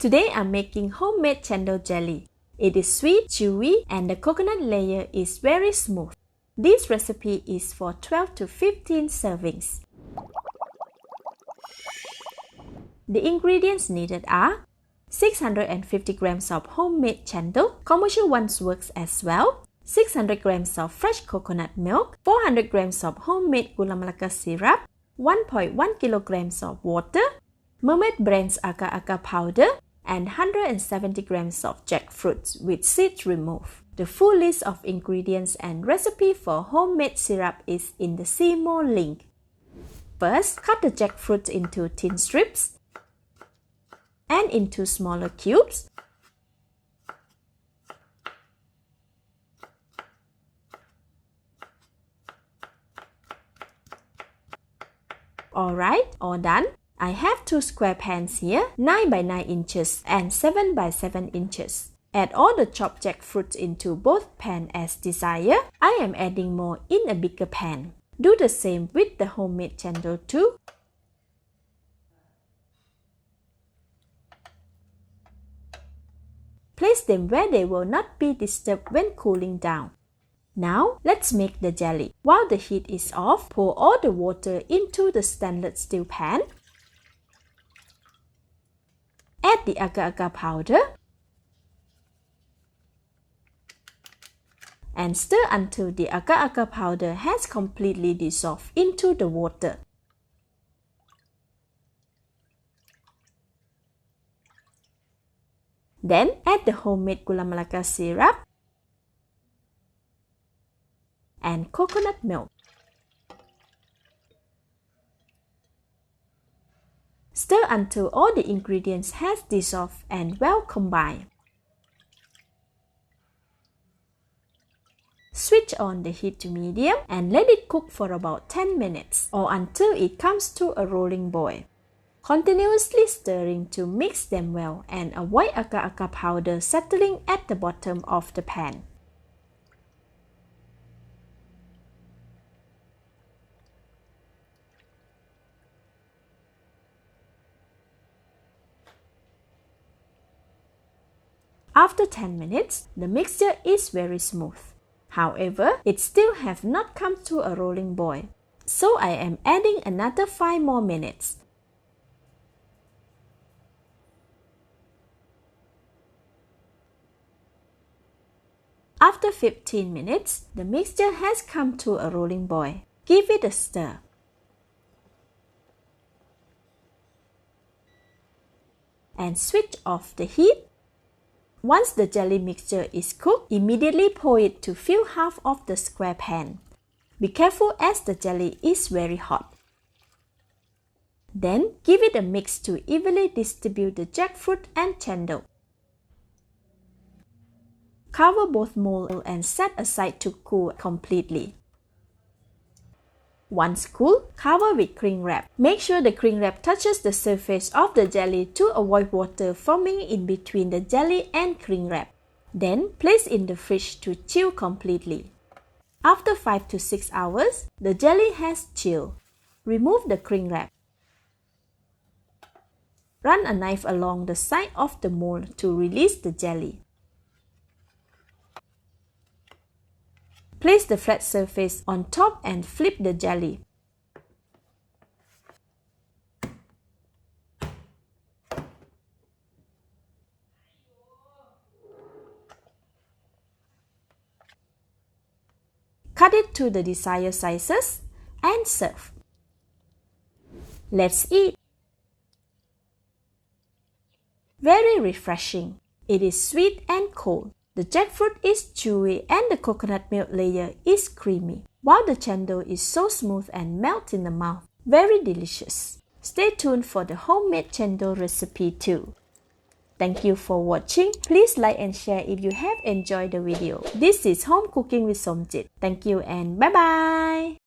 Today I'm making homemade chendol jelly. It is sweet, chewy, and the coconut layer is very smooth. This recipe is for 12 to 15 servings. The ingredients needed are 650 grams of homemade chendol, commercial ones works as well, 600 grams of fresh coconut milk, 400 grams of homemade gula melaka syrup, 1.1 kilograms of water, Mermaid Brands agar-agar powder, and 170 grams of jackfruit with seeds removed. The full list of ingredients and recipe for homemade syrup is in the See More link. First, cut the jackfruit into thin strips and into smaller cubes. Alright, all done. I have two square pans here, 9 by 9 inches and 7 by 7 inches. Add all the chopped jackfruit into both pans as desired. I am adding more in a bigger pan. Do the same with the homemade chendol too. Place them where they will not be disturbed when cooling down. Now, let's make the jelly. While the heat is off, pour all the water into the stainless steel pan. Add the agar-agar powder and stir until the agar-agar powder has completely dissolved into the water. Then add the homemade gula melaka syrup and coconut milk. Stir until all the ingredients has dissolved and well combined. Switch on the heat to medium and let it cook for about 10 minutes or until it comes to a rolling boil. Continuously stirring to mix them well and avoid agar-agar powder settling at the bottom of the pan. After 10 minutes, the mixture is very smooth. However, it still have not come to a rolling boil, so I am adding another 5 more minutes. After 15 minutes, the mixture has come to a rolling boil. Give it a stir. And switch off the heat. Once the jelly mixture is cooked, immediately pour it to fill half of the square pan. Be careful as the jelly is very hot. Then, give it a mix to evenly distribute the jackfruit and chendol. Cover both mold and set aside to cool completely. Once cool, cover with cling wrap. Make sure the cling wrap touches the surface of the jelly to avoid water forming in between the jelly and cling wrap. Then, place in the fridge to chill completely. After 5 to 6 hours, the jelly has chilled. Remove the cling wrap. Run a knife along the side of the mold to release the jelly. Place the flat surface on top and flip the jelly. Cut it to the desired sizes and serve. Let's eat. Very refreshing. It is sweet and cold. The jackfruit is chewy and the coconut milk layer is creamy, while the chendol is so smooth and melts in the mouth. Very delicious. Stay tuned for the homemade chendol recipe too. Thank you for watching. Please like and share if you have enjoyed the video. This is Home Cooking with Somjit. Thank you and bye-bye.